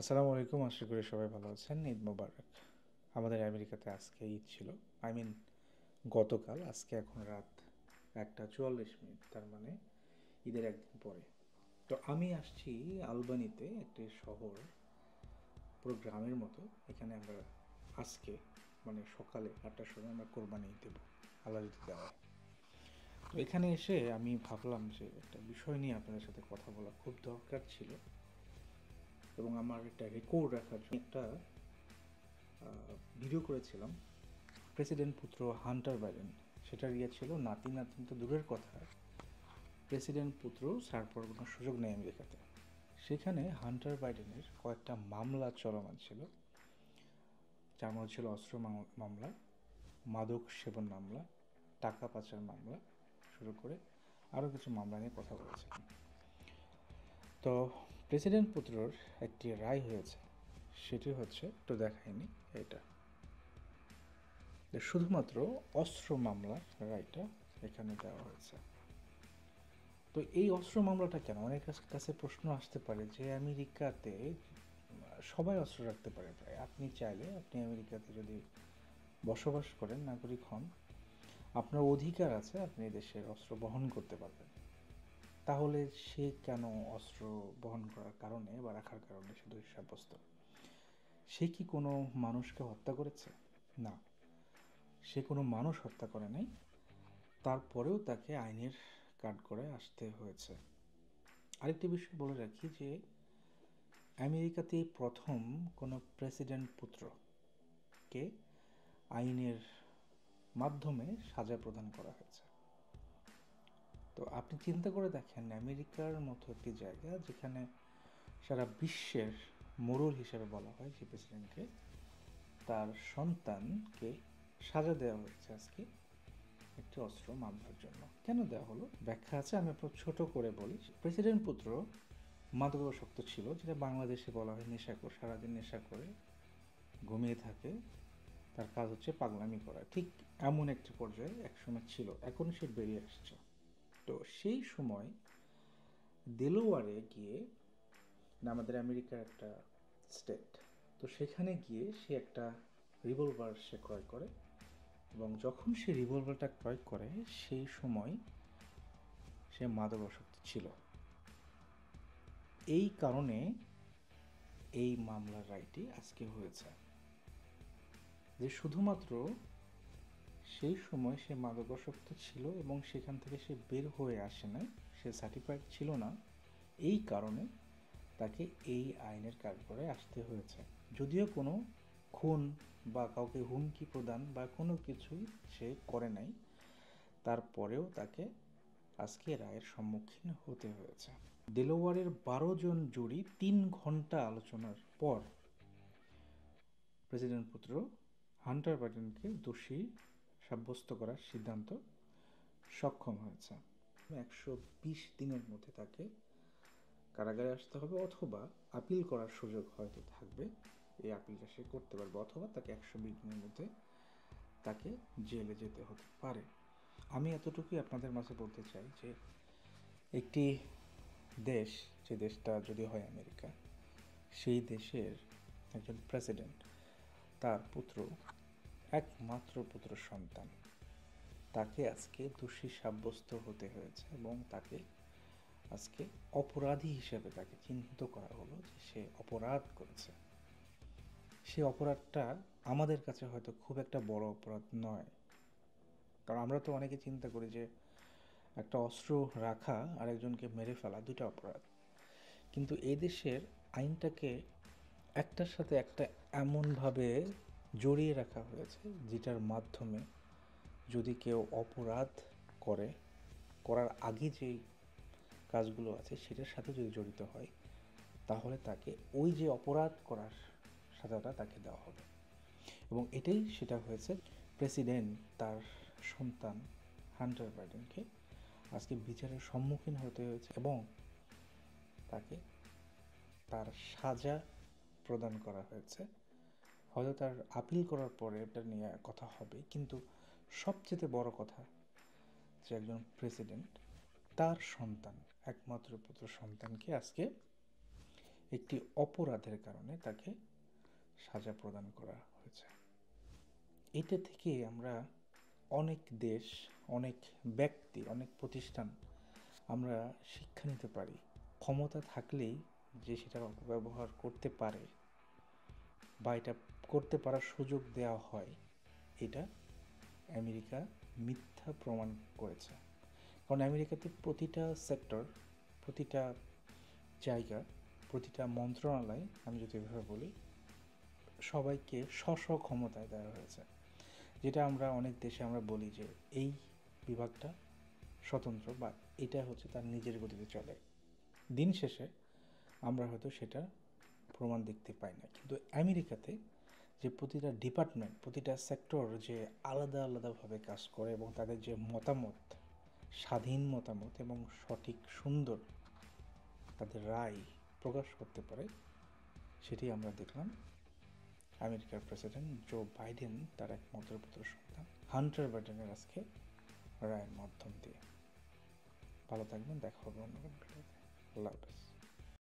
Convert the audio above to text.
আসসালামু আলাইকুম, আশা করি সবাই ভালো আছেন। ঈদ মোবারক। আমাদের আমেরিকাতে আজকে ঈদ ছিল, গতকাল। আজকে এখন রাত 1:44, তার মানে ঈদের একদিন পরে। তো আমি আসছি আলবানিতে, একটি শহর, পুরো গ্রামের মতো। এখানে আমরা আজকে মানে সকালে 8টার সময় আমরা কোরবানি দেব, আল্লাহ যদি দেওয়া হয়। তো এখানে এসে আমি ভাবলাম যে একটা বিষয় নিয়ে আপনাদের সাথে কথা বলা খুব দরকার ছিল, এবং আমার একটা রেকর্ড রাখার জন্য একটা ভিডিও করেছিলাম। প্রেসিডেন্ট পুত্র হান্টার বাইডেন, সেটার ছিল নাতি নাতনি তো দূরের কথা, প্রেসিডেন্ট পুত্র ছাড় পাওয়ার কোনো সুযোগ নেই আমেরিকাতে। সেখানে হান্টার বাইডেনের কয়েকটা মামলা চলমান ছিল, যার মধ্যে ছিল অস্ত্র মামলা, মাদক সেবন মামলা, টাকা পাচার মামলা শুরু করে আরও কিছু মামলা নিয়ে কথা বলেছিলাম। তো প্রেসিডেন্ট পুত্রর একটি রায় হয়েছে, সেটি হচ্ছে, একটু দেখায়নি এটা, শুধুমাত্র অস্ত্র মামলার রায়টা এখানে দেওয়া হয়েছে। তো এই অস্ত্র মামলাটা কেন, অনেক কাছে প্রশ্ন আসতে পারে যে আমেরিকাতে সবাই অস্ত্র রাখতে পারে প্রায়। আপনি চাইলে, আপনি আমেরিকাতে যদি বসবাস করেন, নাগরিক হন, আপনার অধিকার আছে, আপনি দেশের অস্ত্র বহন করতে পারবেন। তাহলে সে কেন অস্ত্র বহন করার কারণে বা রাখার কারণে সে দোষী সাব্যস্ত? সে কি কোনো মানুষকে হত্যা করেছে? না, সে কোনো মানুষ হত্যা করে নাই। তারপরেও তাকে আইনের কাঠগড়ায় আসতে হয়েছে। আরেকটি বিষয় বলে রাখি যে আমেরিকাতে প্রথম কোনো প্রেসিডেন্ট পুত্রকে আইনের মাধ্যমে সাজা প্রদান করা হয়েছে। তো আপনি চিন্তা করে দেখেন, আমেরিকার মতো একটি জায়গা যেখানে সারা বিশ্বের মোড়ল হিসেবে বলা হয় যে প্রেসিডেন্টকে, তার সন্তানকে সাজা দেওয়া হয়েছে আজকে একটি অস্ত্র মামলার জন্য। কেন দেওয়া হলো ব্যাখ্যা আছে, আমি আপনার ছোট করে বলি। প্রেসিডেন্ট পুত্র মাদকাসক্ত ছিল, যেটা বাংলাদেশে বলা হয় নেশাখোর। সারাদিন নেশা করে ঘুমিয়ে থাকে, তার কাজ হচ্ছে পাগলামি করা। ঠিক এমন একটি পর্যায়ে একসময় ছিল, এখন সে বেরিয়ে আসছে। তো সেই সময় দেলোয়ারে গিয়ে, আমাদের আমেরিকার একটা স্টেট, তো সেখানে গিয়ে সে একটা রিভলভার সে ক্রয় করে, এবং যখন সে রিভলভারটা ক্রয় করে সেই সময় সে মাদকাসক্ত ছিল। এই কারণে এই মামলার রায়টি আজকে হয়েছে, যে শুধুমাত্র সেই সময় সে মাদকাসক্ত ছিল এবং সেখান থেকে সে বের হয়ে আসে নাই, সে সার্টিফাইড ছিল না, এই কারণে তাকে এই আইনের কাঠগড়ায় আসতে হয়েছে। যদিও কোনো খুন বা কাউকে হুমকি প্রদান বা কোনো কিছুই সে করে নাই, তারপরেও তাকে আজকে রায়ের সম্মুখীন হতে হয়েছে। দেলোয়ারের 12 জন জুরি 3 ঘন্টা আলোচনার পর প্রেসিডেন্ট পুত্র হান্টার বাইডেনকে দোষী সাব্যস্ত করার সিদ্ধান্ত সক্ষম হয়েছে। 120 দিনের মধ্যে তাকে কারাগারে আসতে হবে, অথবা আপিল করার সুযোগ হয়তো থাকবে, এই আপিলটা সে করতে পারবে, অথবা তাকে 120 দিনের মধ্যে তাকে জেলে যেতে হতে পারে। আমি এতটুকুই আপনাদের মাঝে বলতে চাই যে একটি দেশ, যে দেশটা যদি হয় আমেরিকা, সেই দেশের একজন প্রেসিডেন্ট, তার পুত্র, একমাত্র পুত্র সন্তান, তাকে আজকে দোষী সাব্যস্ত হতে হয়েছে, এবং তাকে আজকে অপরাধী হিসেবে তাকে চিহ্নিত করা হলো যে সে অপরাধ করেছে। সে অপরাধটা আমাদের কাছে হয়তো খুব একটা বড় অপরাধ নয়, কারণ আমরা তো অনেকে চিন্তা করি যে একটা অস্ত্র রাখা আর একজনকে মেরে ফেলা দুটো অপরাধ। কিন্তু এই দেশের আইনটাকে একটার সাথে একটা এমনভাবে জড়িয়ে রাখা হয়েছে, যেটার মাধ্যমে যদি কেউ অপরাধ করে, করার আগে যেই কাজগুলো আছে সেটার সাথে যদি জড়িত হয়, তাহলে তাকে ওই যে অপরাধ করার সাজাটা তাকে দেওয়া হবে। এবং এটাই সেটা হয়েছে। প্রেসিডেন্ট তার সন্তান হান্টার বাইডেনকে আজকে বিচারের সম্মুখীন হতে হয়েছে, এবং তাকে তার সাজা প্রদান করা হয়েছে। হয়তো তার আপিল করার পরে এটা নিয়ে কথা হবে, কিন্তু সবচেয়ে বড় কথা যে একজন প্রেসিডেন্ট তার সন্তান, একমাত্র পুত্র সন্তানকে আজকে একটি অপরাধের কারণে তাকে সাজা প্রদান করা হয়েছে। এটা থেকে আমরা অনেক দেশ, অনেক ব্যক্তি, অনেক প্রতিষ্ঠান আমরা শিক্ষা নিতে পারি। ক্ষমতা থাকলেই যে সেটার অপব্যবহার করতে পারে বা এটা করতে পারার সুযোগ দেওয়া হয়, এটা আমেরিকা মিথ্যা প্রমাণ করেছে। কারণ আমেরিকাতে প্রতিটা সেক্টর, প্রতিটা জায়গা, প্রতিটা মন্ত্রণালয়, আমি যদি এভাবে বলি, সবাইকে স্ব ক্ষমতায় দেওয়া হয়েছে। যেটা আমরা অনেক দেশে আমরা বলি যে এই বিভাগটা স্বতন্ত্র বা এটা হচ্ছে তার নিজের গতিতে চলে। দিন শেষে আমরা হয়তো সেটা প্রমাণ দেখতে পাই না, কিন্তু আমেরিকাতে যে প্রতিটা ডিপার্টমেন্ট, প্রতিটা সেক্টর যে আলাদা আলাদাভাবে কাজ করে এবং তাদের যে মতামত, স্বাধীন মতামত এবং সঠিক সুন্দর তাদের রায় প্রকাশ করতে পারে, সেটি আমরা দেখলাম আমেরিকার প্রেসিডেন্ট জো বাইডেন তার একমাত্র পুত্র সন্তান হান্টার বাইডেনের আজকে রায়ের মাধ্যম দিয়ে। ভালো থাকবেন, দেখা হবে অন্য কোনো ভিডিওতে। আল্লাহ হাফেজ।